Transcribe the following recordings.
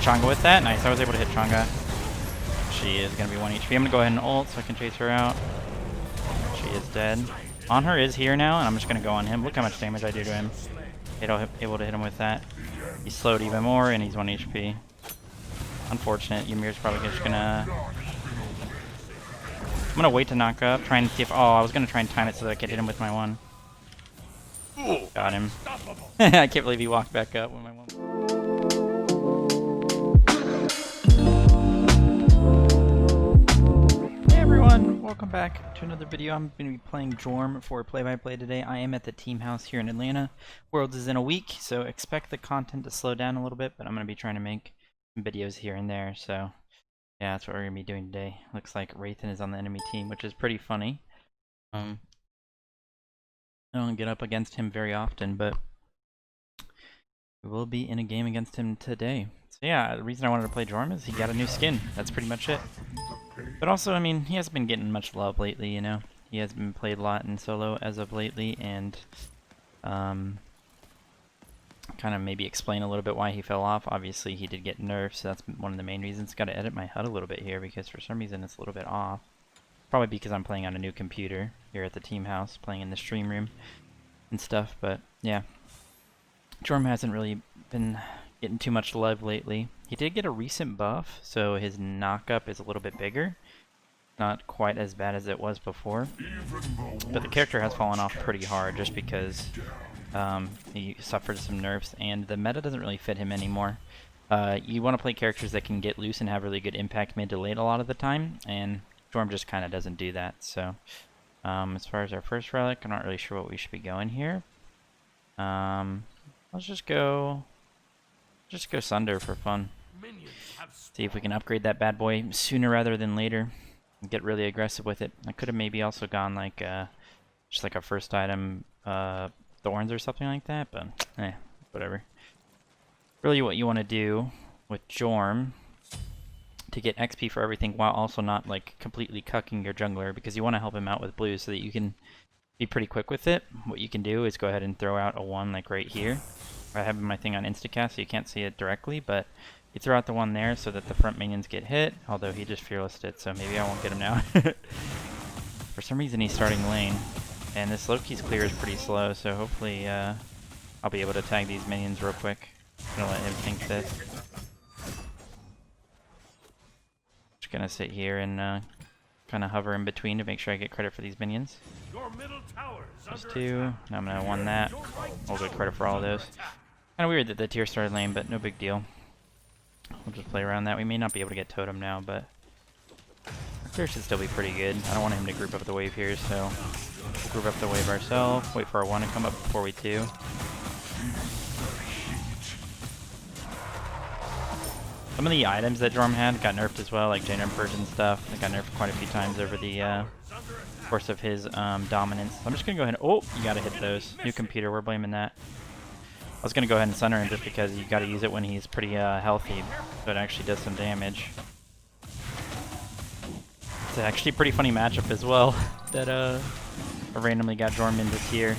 Chang'e with that. Nice, I was able to hit Chang'e. She is going to be 1 HP. I'm going to go ahead and ult so I can chase her out. She is dead. On her is here now, and I'm just going to go on him. Look how much damage I do to him. Able to hit him with that. He's slowed even more, and he's 1 HP. Unfortunate. Ymir's probably just going to... I'm going to wait to knock up, try and see if... Oh, I was going to try and time it so that I could hit him with my 1. Got him. I can't believe he walked back up when my 1... Welcome back to another video. I'm going to be playing Jorm for play-by-play today. I am at the team house here in Atlanta. Worlds is in a week, so expect the content to slow down a little bit, but I'm going to be trying to make some videos here and there, so yeah, that's what we're going to be doing today. Looks like Wraithen is on the enemy team, which is pretty funny. I don't get up against him very often, but we will be in a game against him today. So yeah, the reason I wanted to play Jorm is he got a new skin. That's pretty much it. But also, I mean, he hasn't been getting much love lately, you know? He has been played a lot in solo as of lately, and kind of maybe explain a little bit why he fell off. Obviously, he did get nerfed, so that's one of the main reasons. Got to edit my HUD a little bit here, because for some reason it's a little bit off. Probably because I'm playing on a new computer here at the team house, playing in the stream room and stuff, but yeah. Jorm hasn't really been getting too much love lately. He did get a recent buff, so his knock-up is a little bit bigger. Not quite as bad as it was before. But the character has fallen off pretty hard just because he suffered some nerfs, and the meta doesn't really fit him anymore. You want to play characters that can get loose and have really good impact mid to late a lot of the time, and Jorm just kind of doesn't do that. So as far as our first relic, I'm not really sure what we should be going here. Let's just go Sunder for fun. See if we can upgrade that bad boy sooner rather than later and get really aggressive with it. I could have maybe also gone like just like a first item thorns or something like that, but whatever. Really what you want to do with Jorm to get XP for everything while also not like completely cucking your jungler, because you want to help him out with blue so that you can be pretty quick with it. What you can do is go ahead and throw out a 1 like right here. I have my thing on instacast so you can't see it directly, but you throw out the 1 there so that the front minions get hit, although he just fearlessed it, so maybe I won't get him now. For some reason he's starting lane, and this Loki's clear is pretty slow, so hopefully I'll be able to tag these minions real quick. I'm gonna let him think this. Just gonna sit here and kind of hover in between to make sure I get credit for these minions. Just 2. Now I'm gonna 1 that. We'll get credit for all of those. Kind of weird that the tier started lane, but no big deal. We'll just play around that. We may not be able to get totem now, but our clear should still be pretty good. I don't want him to group up the wave here, so we'll group up the wave ourselves. Wait for our 1 to come up before we 2. Some of the items that Jorm had got nerfed as well, like Jailer Persian stuff. They got nerfed quite a few times over the course of his dominance. I'm just gonna go ahead and... Oh, you gotta hit those. New computer, we're blaming that. I was gonna go ahead and center him just because you gotta use it when he's pretty healthy, so it actually does some damage. It's actually a pretty funny matchup as well that I randomly got Jorm into tier.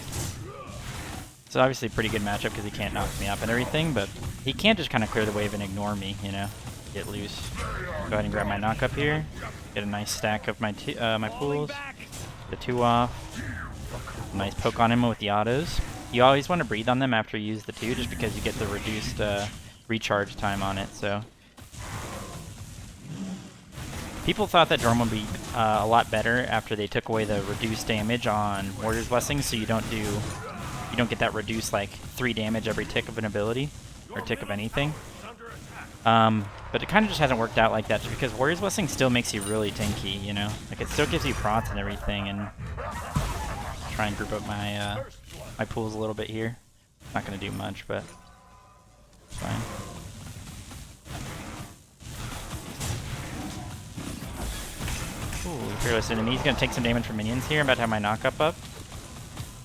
It's obviously a pretty good matchup because he can't knock me up and everything, but he can't just kind of clear the wave and ignore me, you know, get loose. Go ahead and grab my knock up here, get a nice stack of my my pools, the 2 off, nice poke on him with the autos. You always want to breathe on them after you use the 2 just because you get the reduced recharge time on it, so. People thought that Jorm would be a lot better after they took away the reduced damage on Warrior's Blessing, so you don't get that reduced like 3 damage every tick of an ability, or tick of anything. But it kind of just hasn't worked out like that, just because Warrior's Blessing still makes you really tanky, you know? Like, it still gives you prots and everything, and try and group up my my pools a little bit here. Not gonna do much, but it's fine. Ooh, fearless enemy. He's gonna take some damage from minions here. I'm about to have my knock-up up.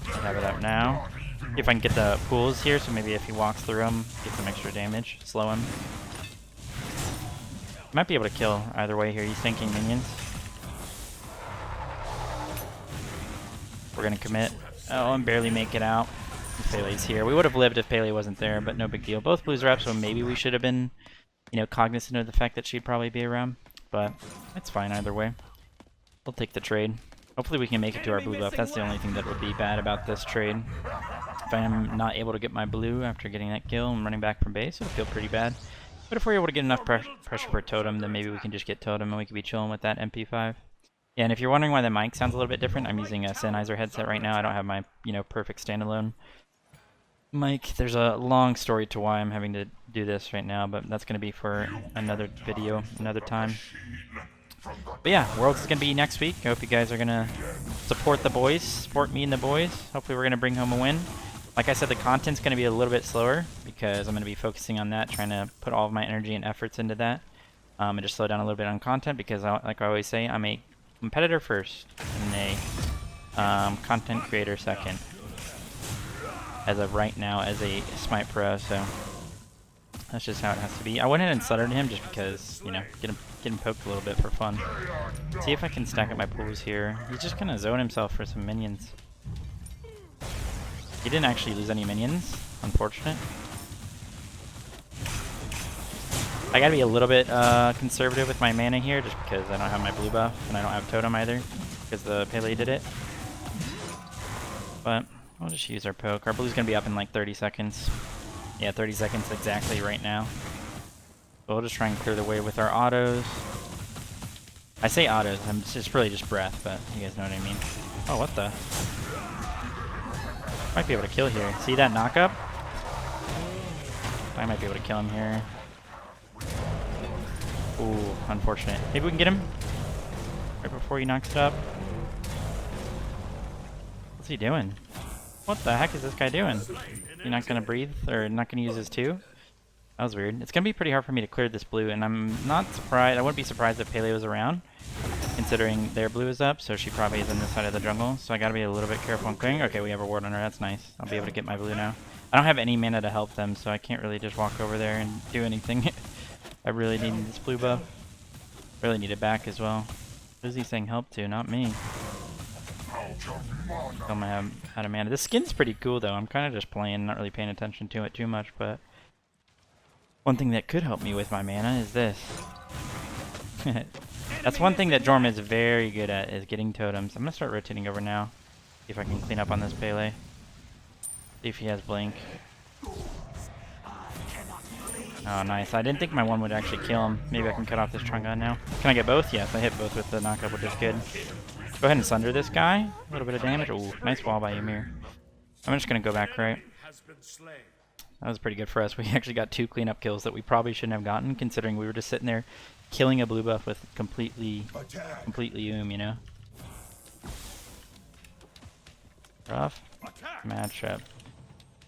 I have it up now. See if I can get the pools here, so maybe if he walks through them, get some extra damage, slow him. Might be able to kill either way here. He's tanking minions. We're gonna commit. Oh, and barely make it out. Pele's here. We would have lived if Pele wasn't there, but no big deal. Both blues are up, so maybe we should have been you know, cognizant of the fact that she'd probably be around. But it's fine either way. We'll take the trade. Hopefully we can make it to our blue buff. That's the only thing that would be bad about this trade. If I am not able to get my blue after getting that kill and running back from base, it'll feel pretty bad. But if we're able to get enough pressure for totem, then maybe we can just get totem and we can be chilling with that MP5. Yeah, and if you're wondering why the mic sounds a little bit different, I'm using a Sennheiser headset right now. I don't have my, you know, perfect standalone mic. There's a long story to why I'm having to do this right now, but that's going to be for another video, another time. But yeah, Worlds is going to be next week. I hope you guys are going to support the boys, support me and the boys. Hopefully we're going to bring home a win. Like I said, the content's going to be a little bit slower because I'm going to be focusing on that, trying to put all of my energy and efforts into that. And just slow down a little bit on content because, like I always say, I'm a competitor first and a content creator second. As of right now, as a Smite Pro, so that's just how it has to be. I went ahead and Suttered him just because, you know, get him poked a little bit for fun. See if I can stack up my pools here. He's just gonna zone himself for some minions. He didn't actually lose any minions, unfortunate. I gotta be a little bit conservative with my mana here, just because I don't have my blue buff and I don't have totem either, because the Pele did it. But we'll just use our poke. Our blue's gonna be up in like 30 seconds. Yeah, 30 seconds exactly right now. So we'll just try and clear the way with our autos. I say autos, it's really just breath, but you guys know what I mean. Oh, what the? Might be able to kill here. See that knock-up? I might be able to kill him here. Ooh, unfortunate. Maybe we can get him right before he knocks it up. What's he doing? What the heck is this guy doing? You're not gonna breathe, or not gonna use his 2? That was weird. It's gonna be pretty hard for me to clear this blue, and I'm not surprised. I wouldn't be surprised if Pele was around, considering their blue is up, so she probably is on this side of the jungle. So I gotta be a little bit careful on clearing. Okay, we have a ward on her. That's nice. I'll be able to get my blue now. I don't have any mana to help them, so I can't really just walk over there and do anything. I really need this blue buff. Really need it back as well. Who's he saying help to? Not me. I'm out of mana. This skin's pretty cool though. I'm kind of just playing, not really paying attention to it too much, but one thing that could help me with my mana is this. That's one thing that Jorm is very good at, is getting totems. I'm gonna start rotating over now. See if I can clean up on this Pele. See if he has blink. Oh, nice. I didn't think my one would actually kill him. Maybe I can cut off this Trongon now. Can I get both? Yes, I hit both with the knockup, which is good. Go ahead and sunder this guy. A little bit of damage. Ooh, nice wall by Ymir. I'm just gonna go back right. That was pretty good for us. We actually got 2 cleanup kills that we probably shouldn't have gotten, considering we were just sitting there killing a blue buff with completely you know. Rough matchup.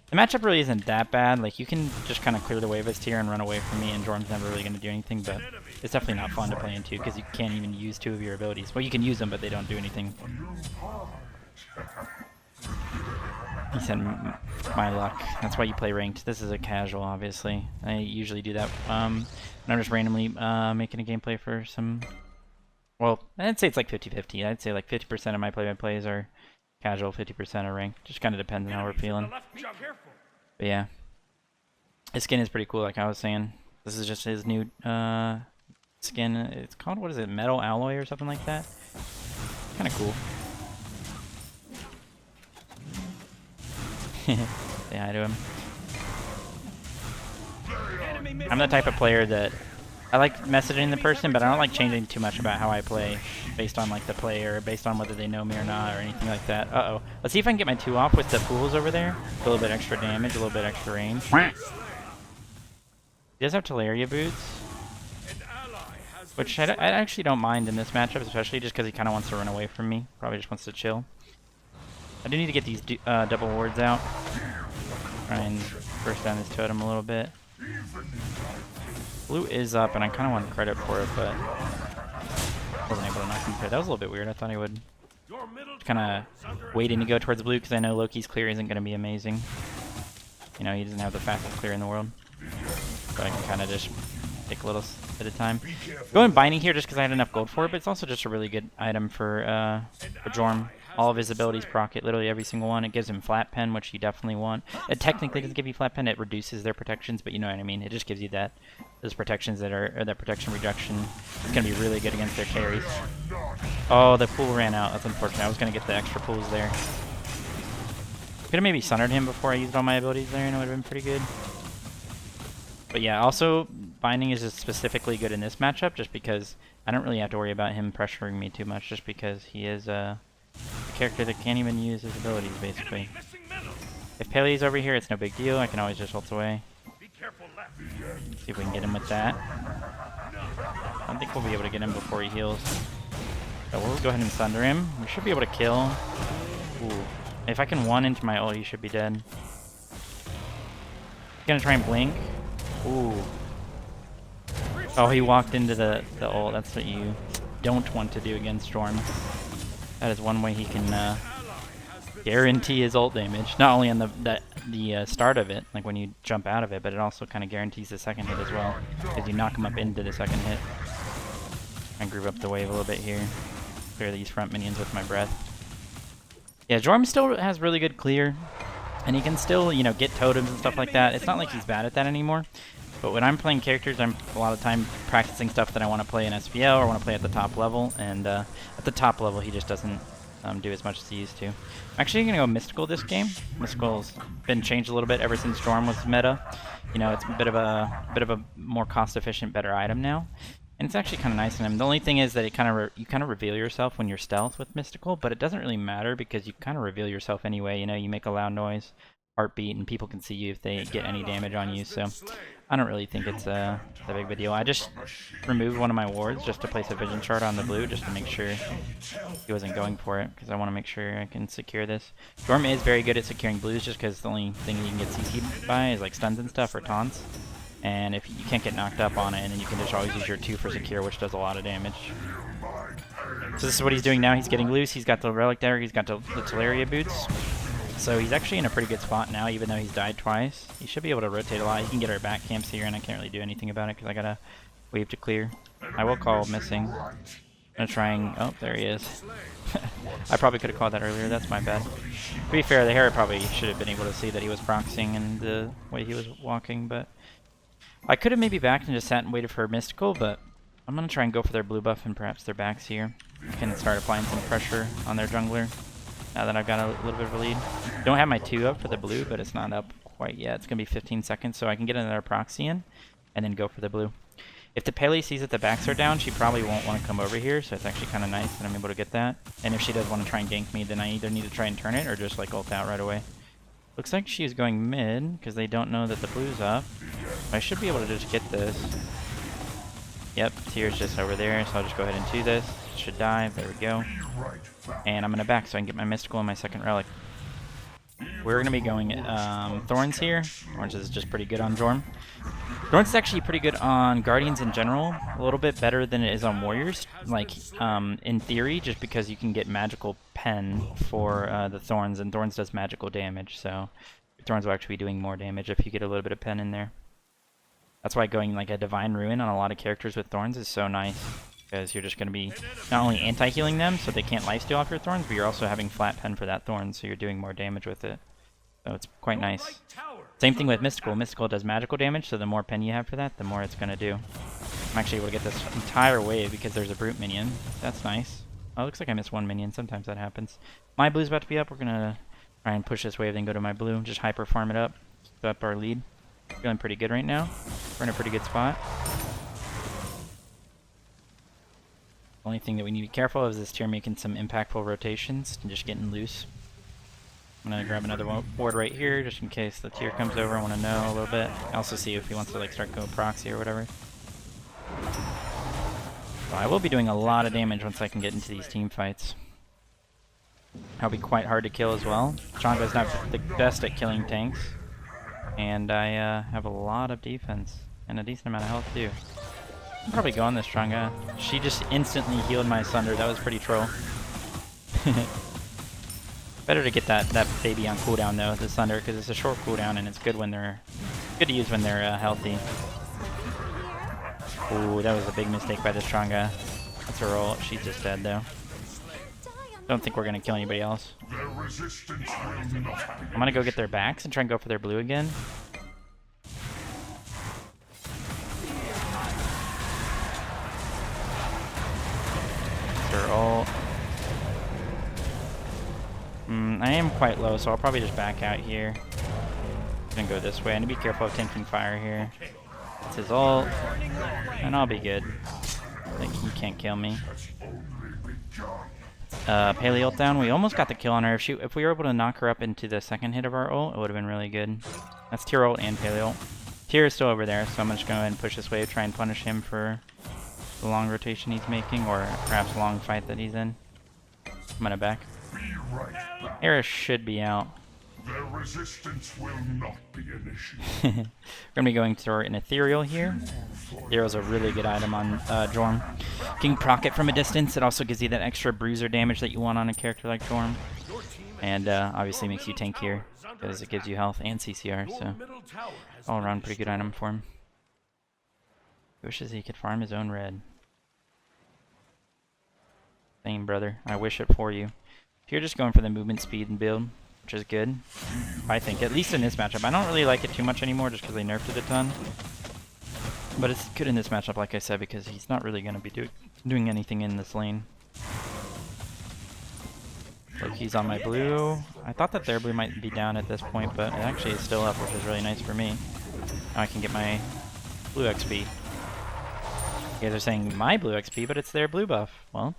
The matchup really isn't that bad. Like, you can just kind of clear the wave as tier and run away from me, and Jorm's never really going to do anything, but it's definitely not fun to play into because you can't even use 2 of your abilities. Well, you can use them, but they don't do anything. He said, my luck. That's why you play ranked. This is a casual, obviously. I usually do that when I'm just randomly making a gameplay for some... Well, I'd say it's like 50-50. I'd say like 50% of my play-by-plays are casual, 50% are ranked. Just kind of depends on how we're feeling. But yeah. His skin is pretty cool, like I was saying. This is just his new skin. It's called, what is it, Metal Alloy or something like that? Kind of cool. Say hi to him. I'm the type of player that I like messaging the person, but I don't like changing too much about how I play based on like the player, based on whether they know me or not, or anything like that. Uh-oh. Let's see if I can get my 2 off with the pools over there. A little bit extra damage, a little bit extra range. He does have Teleria boots, which I actually don't mind in this matchup, especially just because he kind of wants to run away from me. Probably just wants to chill. I do need to get these double wards out. Try and burst down this totem a little bit. Blue is up, and I kind of want credit for it, but wasn't able to knock him clear. That was a little bit weird. I thought he would kind of waiting to go towards blue because I know Loki's clear isn't going to be amazing. You know, he doesn't have the fastest clear in the world. But I can kind of just take a little bit of time. Going binding here just because I had enough gold for it, but it's also just a really good item for Jorm. All of his abilities proc it, literally every single one. It gives him flat pen, which you definitely want. It technically doesn't give you flat pen, it reduces their protections, but you know what I mean. It just gives you that, those protections that are, or that protection reduction. It's going to be really good against their carries. Oh, the pool ran out. That's unfortunate. I was going to get the extra pools there. Could have maybe sundered him before I used all my abilities there, and it would have been pretty good. But yeah, also, Binding is just specifically good in this matchup, just because I don't really have to worry about him pressuring me too much, just because he is a character that can't even use his abilities, basically. If Pele's over here, it's no big deal. I can always just ult away. See if we can get him with that. I don't think we'll be able to get him before he heals. So we'll go ahead and sunder him. We should be able to kill. Ooh. If I can one into my ult, he should be dead. Gonna try and blink. Ooh. Oh, he walked into the ult. That's what you don't want to do against Storm. That is one way he can guarantee his ult damage. Not only on the start of it, like when you jump out of it, but it also kind of guarantees the second hit as well, because you knock him up into the second hit. And group up the wave a little bit here. Clear these front minions with my breath. Yeah, Jorm still has really good clear, and he can still, you know, get totems and stuff like that. It's not like he's bad at that anymore. But when I'm playing characters, I'm a lot of time practicing stuff that I want to play in SPL or want to play at the top level. And at the top level, he just doesn't do as much as he used to. I'm actually going to go Mystical this game. Mystical's been changed a little bit ever since Storm was meta. You know, it's a bit of a more cost-efficient, better item now. And it's actually kind of nice in him. The only thing is that it you kind of reveal yourself when you're stealth with Mystical, but it doesn't really matter because you kind of reveal yourself anyway. You know, you make a loud noise, heartbeat, and people can see you if they get any damage on you. So I don't really think it's a big of a deal. I just removed one of my wards just to place a vision shard on the blue, just to make sure he wasn't going for it, because I want to make sure I can secure this. Jorm is very good at securing blues, just because the only thing you can get CC'd by is like stuns and stuff or taunts. And if you can't get knocked up on it, and then you can just always use your 2 for secure, which does a lot of damage. So this is what he's doing now. He's getting loose. He's got the relic dagger. He's got the Teleria boots. So he's actually in a pretty good spot now, even though he's died twice. He should be able to rotate a lot. He can get our back camps here, and I can't really do anything about it because I got a wave to clear. I will call missing. I'm gonna try and... Oh, there he is. I probably could have called that earlier. That's my bad. To be fair, the Hera probably should have been able to see that he was proxying and the way he was walking, but... I could have maybe backed and just sat and waited for Mystical, but I'm going to try and go for their blue buff and perhaps their backs here. I can start applying some pressure on their jungler now that I've got a little bit of a lead. Don't have my 2 up for the blue, but it's not up quite yet. It's going to be 15 seconds, so I can get another proxy in and then go for the blue. If the Pele sees that the backs are down, she probably won't want to come over here, so it's actually kind of nice that I'm able to get that. And if she does want to try and gank me, then I either need to try and turn it or just like ult out right away. Looks like she's going mid, because they don't know that the blue's up. I should be able to just get this. Yep, Tyr's just over there, so I'll just go ahead and do this. Should die, there we go. And I'm going to back so I can get my Mystical and my second relic. We're going to be going Thorns here. Thorns is just pretty good on Jorm. Thorns is actually pretty good on Guardians in general. A little bit better than it is on Warriors. Like, in theory, just because you can get magical pen for the Thorns, and Thorns does magical damage, so Thorns will actually be doing more damage if you get a little bit of pen in there. That's why going like a Divine Ruin on a lot of characters with Thorns is so nice, because you're just going to be not only anti-healing them so they can't lifesteal off your Thorns, but you're also having flat pen for that Thorn, so you're doing more damage with it. So it's quite nice. Same thing with Mystical. Mystical does magical damage, so the more pen you have for that, the more it's going to do. I'm actually able to get this entire wave because there's a brute minion. That's nice. Oh, it looks like I missed one minion. Sometimes that happens. My blue's about to be up. We're going to try and push this wave, then go to my blue. Just hyper farm it up. Keep up our lead. Feeling pretty good right now. We're in a pretty good spot. The only thing that we need to be careful of is this tier making some impactful rotations and just getting loose. I'm going to grab another ward right here just in case the tier comes over. I want to know a little bit. Also see if he wants to like start going proxy or whatever. So I will be doing a lot of damage once I can get into these team fights. That'll be quite hard to kill as well. Chonga's not the best at killing tanks. And I have a lot of defense and a decent amount of health too. I'll probably go on this Chonga. She just instantly healed my Sunder. That was pretty troll. Better to get that baby on cooldown though, the Sunder, because it's a short cooldown and it's good when they're good to use when they're healthy. Ooh, that was a big mistake by the Chonga. That's her ult. She's just dead though. Don't think we're gonna kill anybody else. I'm gonna go get their backs and try and go for their blue again. Their ult. I am quite low, so I'll probably just back out here. I'm gonna go this way. I need to be careful of tanking fire here. It's his ult, and I'll be good. Like, he can't kill me. Paley ult down. We almost got the kill on her. If we were able to knock her up into the second hit of our ult, it would have been really good. That's tier ult and Paley ult. Tier is still over there, so I'm just going to go ahead and push this wave, try and punish him for the long rotation he's making, or perhaps long fight that he's in. I'm gonna back. Era should be out. Their resistance will not be initiated. We're gonna be going to an ethereal here. Ethereal's a really good item on Jorm. King proc it from a distance. It also gives you that extra bruiser damage that you want on a character like Jorm, and obviously makes you tankier because it gives you health and CCR. So all around pretty good item for him. Wishes he could farm his own red. Same, brother. I wish it for you. If you're just going for the movement speed and build, which is good, I think, at least in this matchup. I don't really like it too much anymore just because they nerfed it a ton. But it's good in this matchup, like I said, because he's not really going to be doing anything in this lane. Like, he's on my blue. I thought that their blue might be down at this point, but it actually is still up, which is really nice for me. Now I can get my blue XP. You guys are saying my blue XP, but it's their blue buff. Well,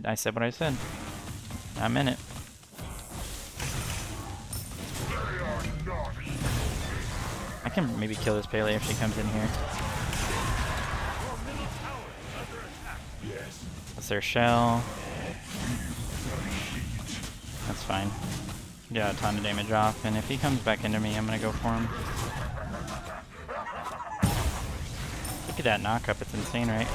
I said what I said. I'm in it. I can maybe kill this Paley if she comes in here. That's their shell. That's fine. Get a ton of damage off, and if he comes back into me, I'm gonna go for him. Look at that knockup, it's insane, right?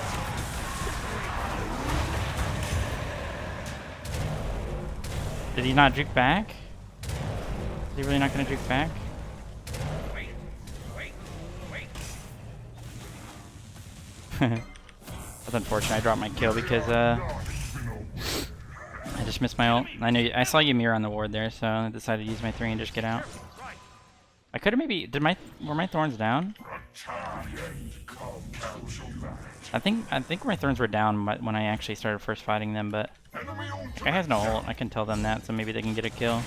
Did he not juke back? Is he really not gonna juke back? That's unfortunate. I dropped my kill because I just missed my ult. I saw Ymir on the ward there, so I decided to use my 3 and just get out. I could have maybe were my thorns down? I think my thorns were down when I actually started first fighting them, but the guy has no ult. I can tell them that, so maybe they can get a kill.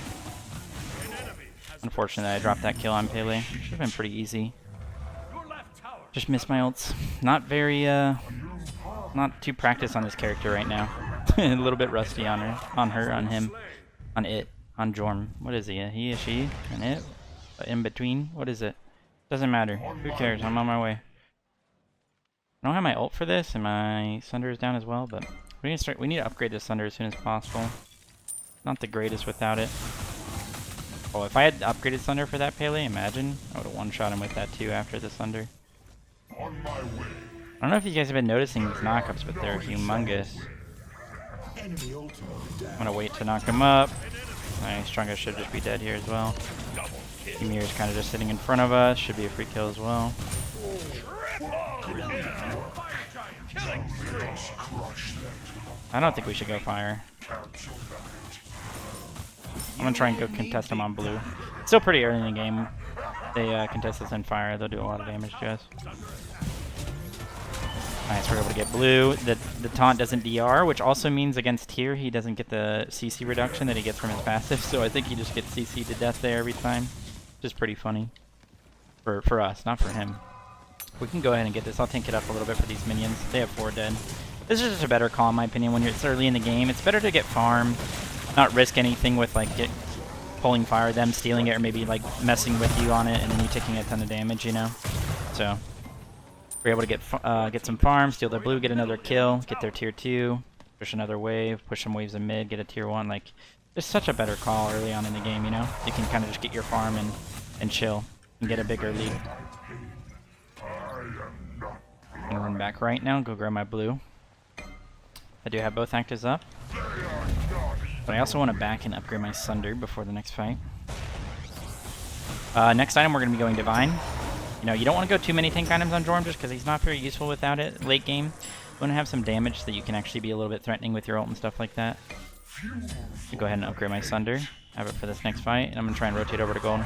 Unfortunately, I dropped that kill on Pele. Should have been pretty easy. Just missed my ults. Not very, not too practiced on this character right now. A little bit rusty on him, on it, on Jorm. What is he? He, a she, an it? In between? What is it? Doesn't matter. Who cares? I'm on my way. I don't have my ult for this, and my Sunder is down as well, but we need to upgrade this Sunder as soon as possible. Not the greatest without it. Oh, if I had upgraded Sunder for that Pele, imagine. I would have one-shot him with that too after the Sunder. I don't know if you guys have been noticing these knockups, but they're humongous. I'm gonna wait to knock him up. Nice, Strongest should just be dead here as well. Ymir is kind of just sitting in front of us. Should be a free kill as well. I don't think we should go fire. I'm gonna try and go contest them on blue. It's still pretty early in the game. They contest us in fire. They'll do a lot of damage to us. Nice, we're able to get blue. The taunt doesn't DR, which also means against Tyr he doesn't get the CC reduction that he gets from his passive, so I think he just gets CC to death there every time. Which is pretty funny. For us, not for him. We can go ahead and get this. I'll tank it up a little bit for these minions. They have 4 dead. This is just a better call in my opinion when it's early in the game. It's better to get farm, not risk anything with like pulling fire, them stealing it, or maybe like messing with you on it and then you taking a ton of damage, you know? So we're able to get some farm, steal their blue, get another kill, get their tier 2, push another wave, push some waves in mid, get a tier 1. Like, it's such a better call early on in the game, you know? You can kind of just get your farm and chill and get a bigger lead. I'm gonna run back right now, go grab my blue. I do have both actives up. But I also want to back and upgrade my Sunder before the next fight. Next item, we're going to be going Divine. You know, you don't want to go too many tank items on Jorm just because he's not very useful without it late game. want to have some damage so that you can actually be a little bit threatening with your ult and stuff like that. I'll go ahead and upgrade my Sunder. Have it for this next fight, and I'm gonna try and rotate over to gold.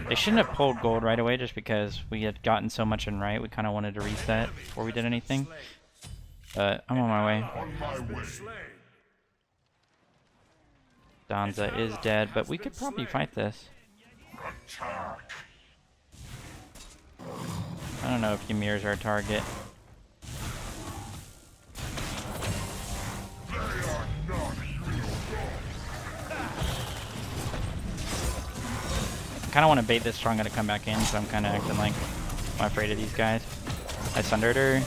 They shouldn't have pulled gold right away just because we had gotten so much in right. We kind of wanted to reset before we did anything. But I'm on my way. Danza is dead, but we could probably fight this. I don't know if Ymir's our target. I kind of want to bait this strong to come back in, so I'm kind of acting like I'm afraid of these guys. I sundered her.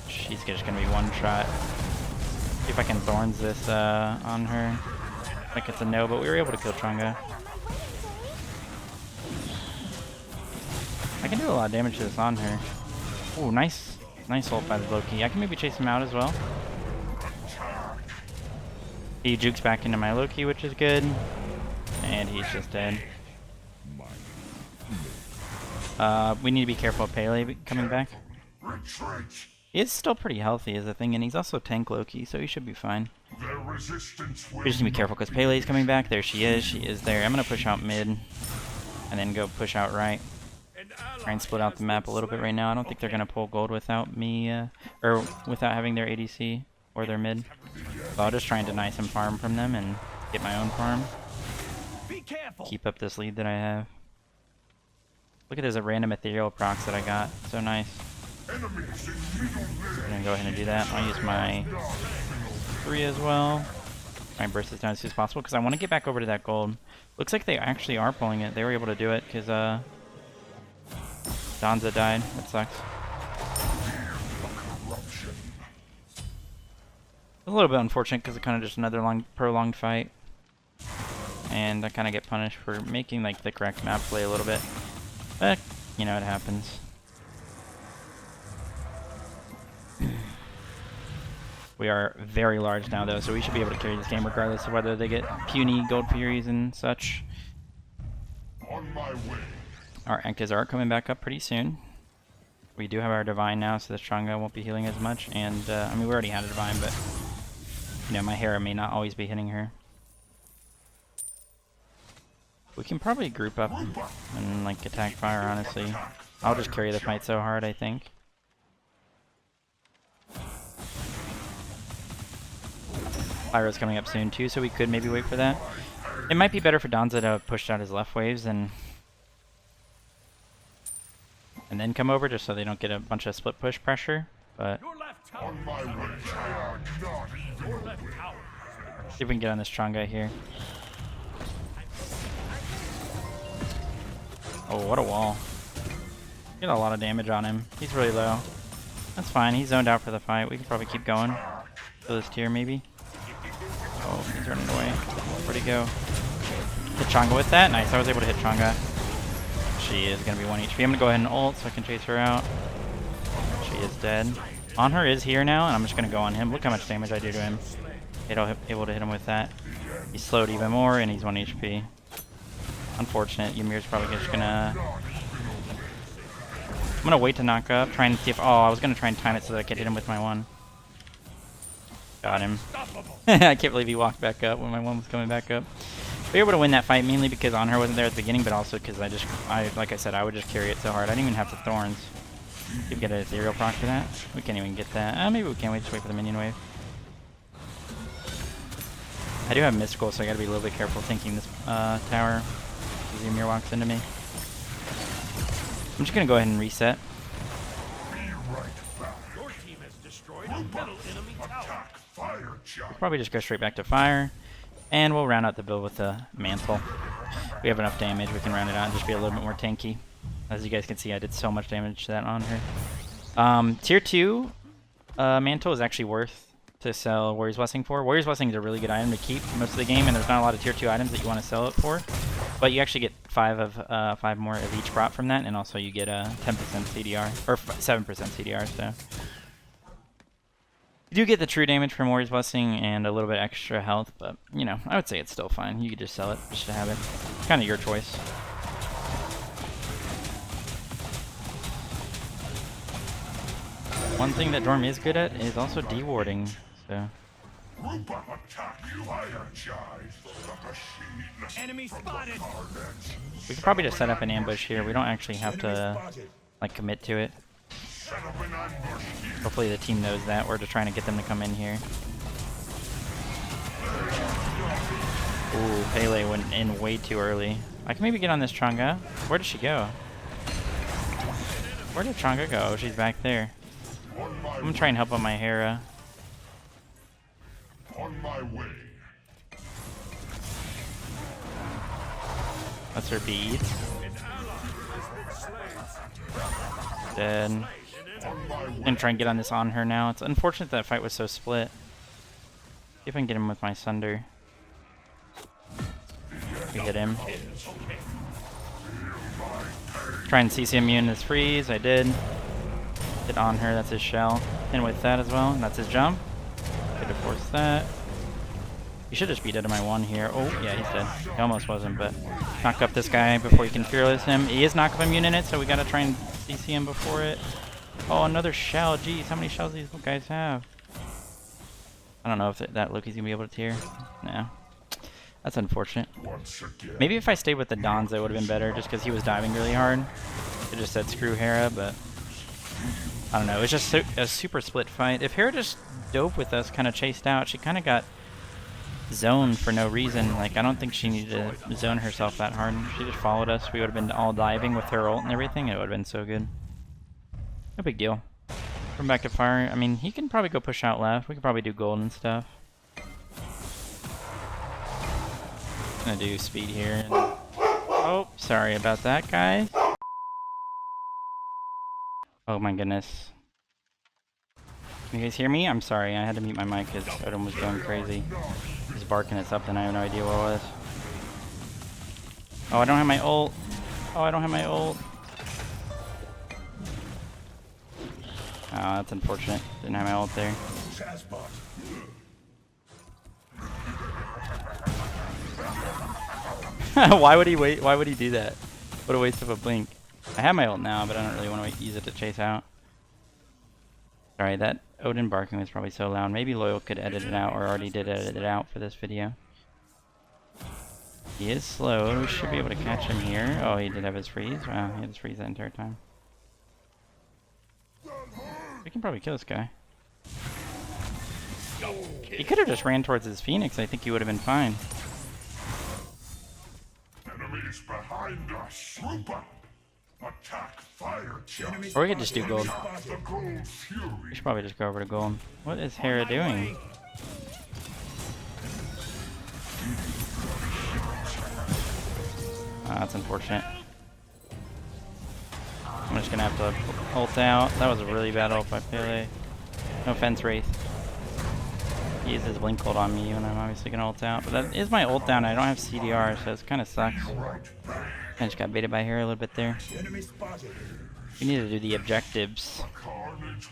She's just going to be one shot. See if I can Thorns this on her. Like it's a no, but we were able to kill Trunga. I can do a lot of damage to this on her. Ooh, nice ult by the Loki. I can maybe chase him out as well. He jukes back into my Loki, which is good. And he's just dead. We need to be careful of Pele coming back. He is still pretty healthy is the thing, and he's also tank Loki, so he should be fine. We just need to be careful because Pele's coming back. There she is there. I'm going to push out mid, and then go push out right. Try and split out the map a little bit right now. I don't think they're going to pull gold without me, or without having their ADC or their mid. So I'll just try and deny some farm from them and get my own farm. Keep up this lead that I have. Look at this random ethereal procs that I got. So nice. I'm gonna go ahead and do that. I'll use my 3 as well. Try and burst this down as soon as possible because I want to get back over to that gold. Looks like they actually are pulling it. They were able to do it because Danza died. That sucks. A little bit unfortunate because it's kind of just another prolonged fight. And I kind of get punished for making like the correct map play a little bit. But, you know, it happens. We are very large now though, so we should be able to carry this game regardless of whether they get puny gold furies and such. On my way. Our Enctas are coming back up pretty soon. We do have our Divine now, so the Stranga won't be healing as much. And, I mean, we already had a Divine, but, you know, my Hera may not always be hitting her. We can probably group up and, like, attack fire, honestly. I'll just carry the fight so hard, I think. Pyro's coming up soon, too, so we could maybe wait for that. It might be better for Danza to push out his left waves and then come over, just so they don't get a bunch of split push pressure, but On my way. see if we can get on this strong guy here. Oh, what a wall. Get a lot of damage on him. He's really low. That's fine, he's zoned out for the fight. We can probably keep going. Kill this tier, maybe. Oh, he's running away. Where'd he go? Hit Chang'e with that? Nice, I was able to hit Chang'e. She is going to be 1 HP. I'm going to go ahead and ult so I can chase her out. She is dead. On her is here now, and I'm just going to go on him. Look how much damage I do to him. Able to hit him with that. He's slowed even more, and he's 1 HP. Unfortunate. Ymir's probably just going to... I'm going to wait to knock up, try and see if... Oh, I was going to try and time it so that I could hit him with my 1. Got him. I can't believe he walked back up when my 1 was coming back up. We were able to win that fight mainly because On Her wasn't there at the beginning, but also because like I said, I would just carry it so hard. I didn't even have the Thorns. You get an ethereal proc for that. We can't even get that. Maybe we can. We just wait for the minion wave. I do have mystical, so I gotta be a little bit careful tanking this tower. Ymir walks into me. I'm just gonna go ahead and reset. Your team has destroyed a middle enemy tower. We'll probably just go straight back to fire. And we'll round out the build with the mantle. We have enough damage, we can round it out and just be a little bit more tanky. As you guys can see, I did so much damage to that On Her. Tier 2 mantle is actually worth to sell Warrior's Blessing for. Warrior's Blessing is a really good item to keep most of the game, and there's not a lot of tier 2 items that you want to sell it for. But you actually get 5 more of each prop from that, and also you get a 10% CDR, or 7% CDR, so... You do get the true damage from Warrior's Blessing and a little bit extra health, but, you know, I would say it's still fine. You could just sell it just to have it. It's kind of your choice. One thing that Jorm is good at is also dewarding, so. Group up attack. Fire charge. The machine. Enemy spotted. We could probably just set up an ambush here. We don't actually have to like commit to it. Set up an ambush here. Hopefully the team knows that. We're just trying to get them to come in here. Ooh, Pele went in way too early. I can maybe get on this Chang'e. Where did she go? Where did Chang'e go? Oh, she's back there. I'm gonna try and help on my Hera. On my way. That's her bead. Dead. And try and get on this on her now. It's unfortunate that fight was so split. See if I can get him with my Sunder. We hit him. Try and CC immune this freeze. I did. Hit on her. That's his shell. And with that as well. And that's his jump. Could have forced that. You should just be dead to my one here. Oh, yeah, he's dead. He almost wasn't, but knock up this guy before you can fearless him. He is knock-up immune in it, so we gotta try and CC him before it. Oh, another shell. Jeez, how many shells do these guys have? I don't know if that Loki's gonna be able to tear. No. That's unfortunate. Maybe if I stayed with the Donza, it would have been better, just because he was diving really hard. It just said screw Hera, but I don't know. It was just a super split fight. If Hera just dove with us, kind of chased out, she kind of got zoned for no reason. Like, I don't think she needed to zone herself that hard. She just followed us. We would have been all diving with her ult and everything. It would have been so good. No big deal. Come back to fire. I mean, he can probably go push out left. We could probably do gold and stuff. Gonna do speed here. And oh, sorry about that, guys. Oh my goodness. Can you guys hear me? I'm sorry, I had to mute my mic because Odin was going crazy. He was barking at something, I have no idea what it was. Oh, I don't have my ult. Oh, I don't have my ult. Oh, that's unfortunate. Didn't have my ult there. Why would he wait? Why would he do that? What a waste of a blink. I have my ult now, but I don't really want to use it to chase out. Sorry, that Odin barking was probably so loud. Maybe Loyal could edit it out, or already did edit it out for this video. He is slow. We should be able to catch him here. Oh, he did have his freeze. Wow, he had his freeze that entire time. We can probably kill this guy. He could have just ran towards his Phoenix. I think he would have been fine. Enemies behind us. Group up. Attack fire charge. Or we could just do gold. The gold fury. We should probably just go over to gold. What is Hera doing? That's unfortunate. I'm just gonna have to ult out. That was a really bad ult by Pele. No offense, Wraith. He used his blink ult on me when I'm obviously gonna ult out. But that is my ult down. I don't have CDR, so it kind of sucks. I just got baited by Hera a little bit there. We need to do the objectives.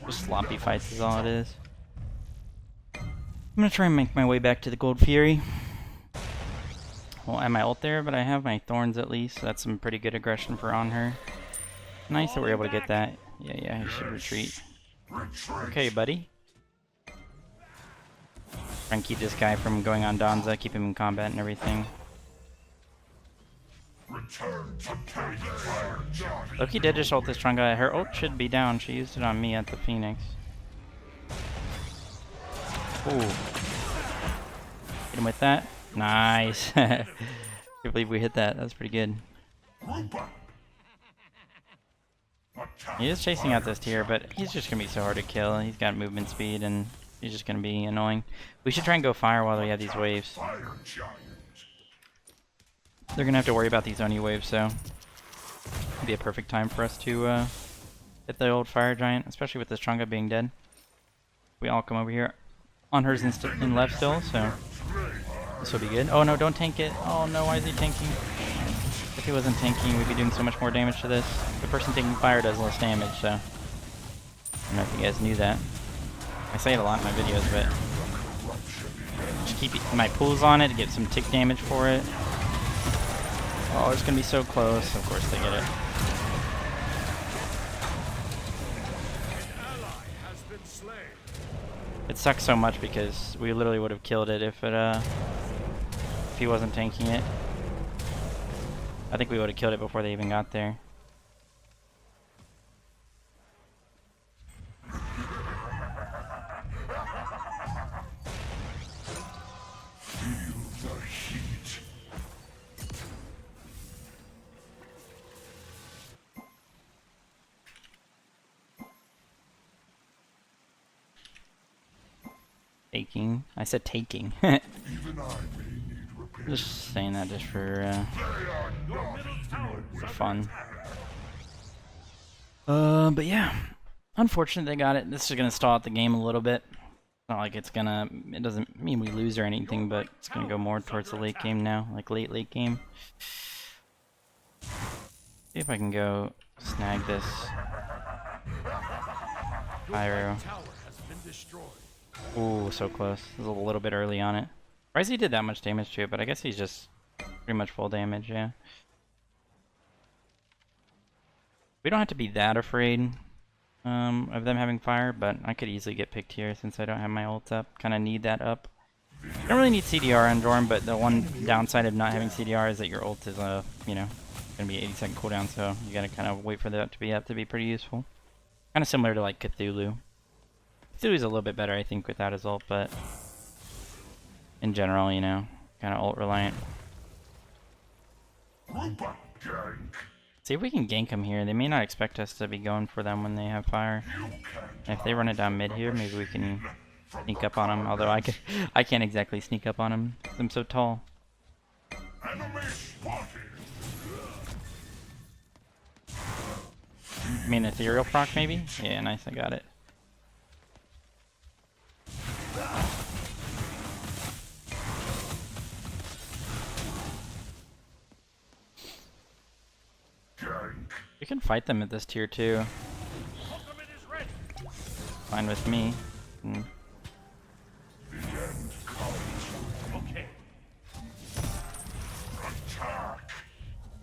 Just sloppy fights is all it is. I'm gonna try and make my way back to the Gold Fury. Well, I have my ult there, but I have my Thorns at least. So that's some pretty good aggression for on her. Nice that we're able to get that. Yeah, he should retreat. Okay, buddy. Try and keep this guy from going on Donza, keep him in combat and everything. Loki did just ult this Chang'e. Her ult should be down. She used it on me at the Phoenix. Ooh. Hit him with that. Nice. Can't believe we hit that. That was pretty good. He is chasing out this tier, but he's just going to be so hard to kill. He's got movement speed, and he's just going to be annoying. We should try and go fire while we have these waves. They're going to have to worry about these Oni waves, so it'd be a perfect time for us to hit the old fire giant, especially with this Chang'e being dead. We all come over here. On hers in left still, so this will be good. Oh no, don't tank it. Oh no, why is he tanking? If he wasn't tanking, we'd be doing so much more damage to this. The person taking fire does less damage, so I don't know if you guys knew that. I say it a lot in my videos, but just keep my pools on it to get some tick damage for it. Oh, it's gonna be so close. Of course they get it. It sucks so much because we literally would have killed it if he wasn't tanking it. I think we would have killed it before they even got there. Taking. I said taking. Even I may need repair. Just saying that just for fun. But yeah. Unfortunate they got it. This is gonna stall out the game a little bit. Not like it's gonna, it doesn't mean we lose or anything, but it's gonna go more towards the late game now, like late game. See if I can go snag this pyro. Ooh, so close. It was a little bit early on it. Surprised he did that much damage to it, but I guess he's just pretty much full damage, yeah. We don't have to be that afraid of them having fire, but I could easily get picked here since I don't have my ult up. Kind of need that up. I don't really need CDR on Dorm, but the one downside of not having CDR is that your ult is, you know, going to be 80-second cooldown, so you got to kind of wait for that to be up to be pretty useful. Kind of similar to like Cthulhu. Cthulhu's a little bit better, I think, without his ult, but in general, you know, kind of ult reliant. See if we can gank them here. They may not expect us to be going for them when they have fire. And if they run it down mid here, maybe we can sneak up on them. Although I can't exactly sneak up on them because I'm so tall. I mean, ethereal proc maybe? Yeah, nice, I got it. We can fight them at this tier too. Fine with me.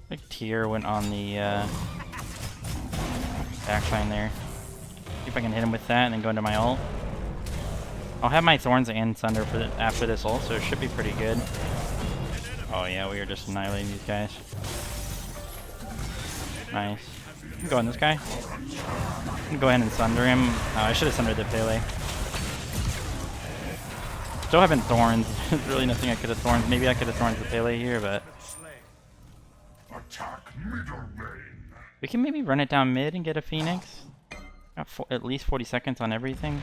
Big tier went on the backline there. See if I can hit him with that and then go into my ult. I'll have my Thorns and Sunder for after this ult, so it should be pretty good. Oh yeah, we are just annihilating these guys. Nice. Go on this guy. Go ahead and Sunder him. Oh, I should have Sundered the Pele. Still having Thorns. There's really nothing I could have Thorns. Maybe I could have Thorns the Pele here, but we can maybe run it down mid and get a Phoenix. Got at least 40 seconds on everything.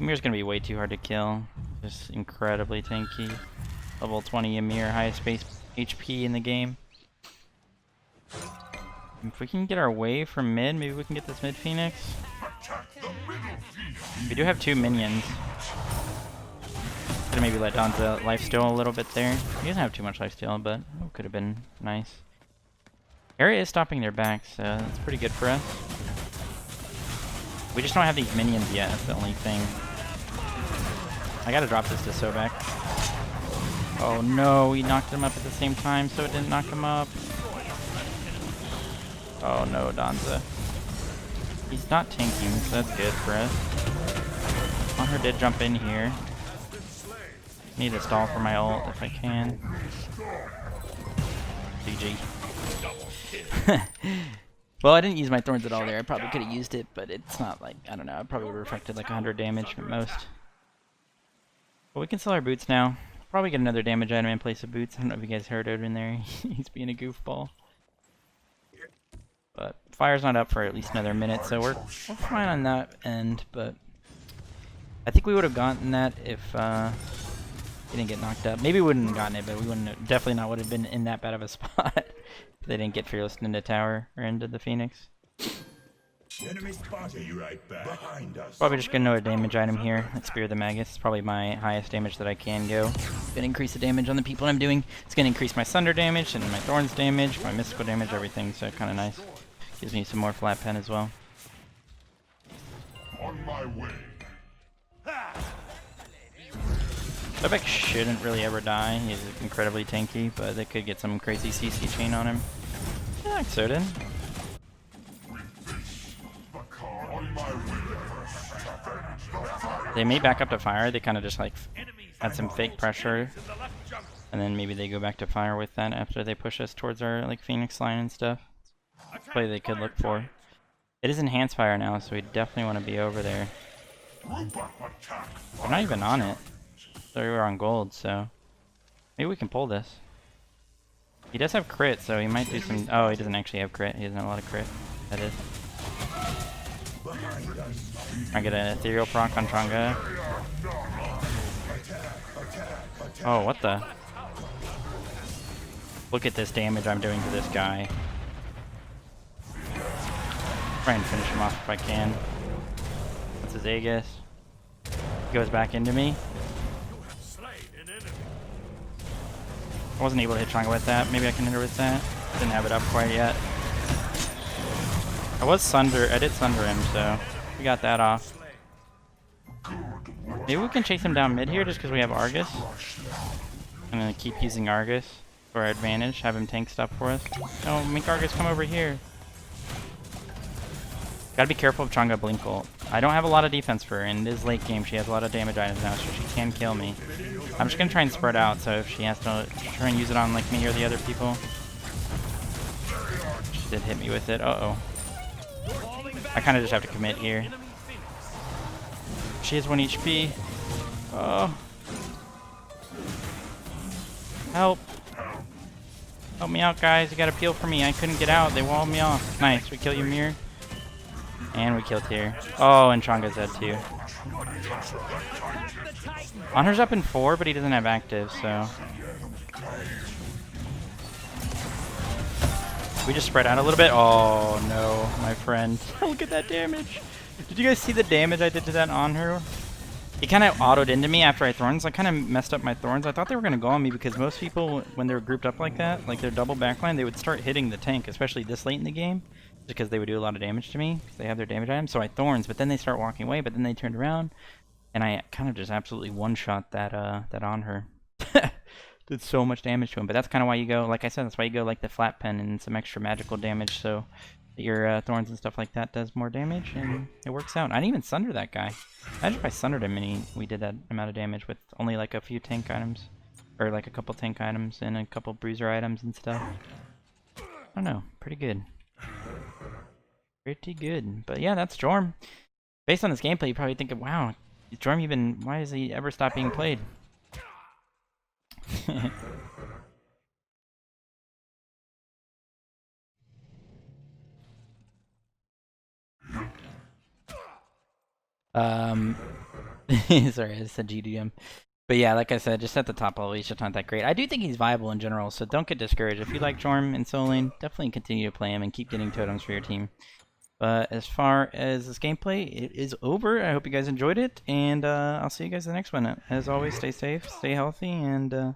Ymir's gonna be way too hard to kill. Just incredibly tanky. Level 20 Ymir, highest base HP in the game. If we can get our wave from mid, maybe we can get this mid Phoenix. We do have 2 minions. Could have maybe let Donza lifesteal a little bit there. He doesn't have too much lifesteal, but it could have been nice. Area is stopping their backs, so that's pretty good for us. We just don't have these minions yet, that's the only thing. I gotta drop this to Sobek. Oh no, we knocked him up at the same time, so it didn't knock him up. Oh no, Donza. He's not tanking, so that's good for us. Hunter did jump in here. Need to stall for my ult if I can. GG. Well, I didn't use my Thorns at all there. I probably could have used it, but it's not like, I don't know, I probably would have reflected like 100 damage at most. But we can sell our boots now. Probably get another damage item in place of boots. I don't know if you guys heard it in there. He's being a goofball. But fire's not up for at least another minute, so we're fine on that end. But I think we would have gotten that if he didn't get knocked up. Maybe we wouldn't have gotten it, but we wouldn't have, definitely not would have been in that bad of a spot if they didn't get Fearless into tower or into the Phoenix. Enemy spotted you right back. Behind us. Probably just get another damage item here. Let's Spear the Magus. It's probably my highest damage that I can go. It's gonna increase the damage on the people I'm doing. It's gonna increase my Sunder damage and my Thorns damage, my mystical damage, everything, so kinda nice. Gives me some more flat pen as well. On my way. Sobek shouldn't really ever die. He's incredibly tanky, but they could get some crazy CC chain on him. Yeah, Xodin. On my way. They may back up to fire. They kind of just like Enemies had some fake pressure, in the left jungle. and then maybe they go back to fire with that after they push us towards our like Phoenix line and stuff. That's a play they could look for. It is enhanced fire now, so we definitely want to be over there. We're not even on it. So we were on gold, so maybe we can pull this. He does have crit, so he might do some. Oh, he doesn't actually have crit. He doesn't have a lot of crit. That is. I get an ethereal proc on Chang'e. Oh, what the? Look at this damage I'm doing to this guy. Try and finish him off if I can. That's his Aegis. He goes back into me. I wasn't able to hit Chang'e with that. Maybe I can hit her with that. Didn't have it up quite yet. I did sunder him, so we got that off. Maybe we can chase him down mid here just because we have Argus. I'm gonna keep using Argus for our advantage. Have him tank stuff for us. No, make Argus come over here. Gotta be careful of Chang'e blink ult. I don't have a lot of defense for her. In this late game, she has a lot of damage items now, so she can kill me. I'm just gonna try and spread out, so if she has to try and use it on like me or the other people. She did hit me with it. Uh-oh. I kind of just have to commit here. She has 1 HP. Oh. Help. Help me out, guys. You gotta peel for me. I couldn't get out. They walled me off. Nice. We kill Ymir. And we killed Tyr. Oh, and Chang'e's dead too. Honor's up in 4, but he doesn't have active, so. We just spread out a little bit. Oh no, my friend. Look at that damage. Did you guys see the damage I did to that on her? He kind of autoed into me after I thorns. I kind of messed up my thorns. I thought they were going to go on me because most people, when they were grouped up like that, like their double backline, they would start hitting the tank, especially this late in the game. Because they would do a lot of damage to me, because they have their damage items. So I thorns, but then they start walking away, but then they turned around, and I kind of just absolutely one-shot that that on her. Did so much damage to him, but that's kind of why you go, like I said, that's why you go like the flat pen and some extra magical damage, so your thorns and stuff like that does more damage, and it works out. I didn't even sunder that guy. Imagine if I sundered him and we did that amount of damage with only like a few tank items, or like a couple tank items and a couple bruiser items and stuff. I don't know, pretty good. Pretty good. But yeah, that's Jorm. Based on this gameplay, you probably think, wow, Jorm even, why has he ever stopped being played? Sorry, I said GDM. But yeah, like I said, just at the top level, he's just not that great. I do think he's viable in general, so don't get discouraged. If you like Jorm and solo lane, definitely continue to play him and keep getting totems for your team. But as far as this gameplay, it is over. I hope you guys enjoyed it, and I'll see you guys in the next one. As always, stay safe, stay healthy, and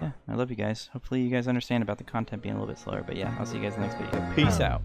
yeah, I love you guys. Hopefully you guys understand about the content being a little bit slower, but yeah, I'll see you guys in the next video. Peace out.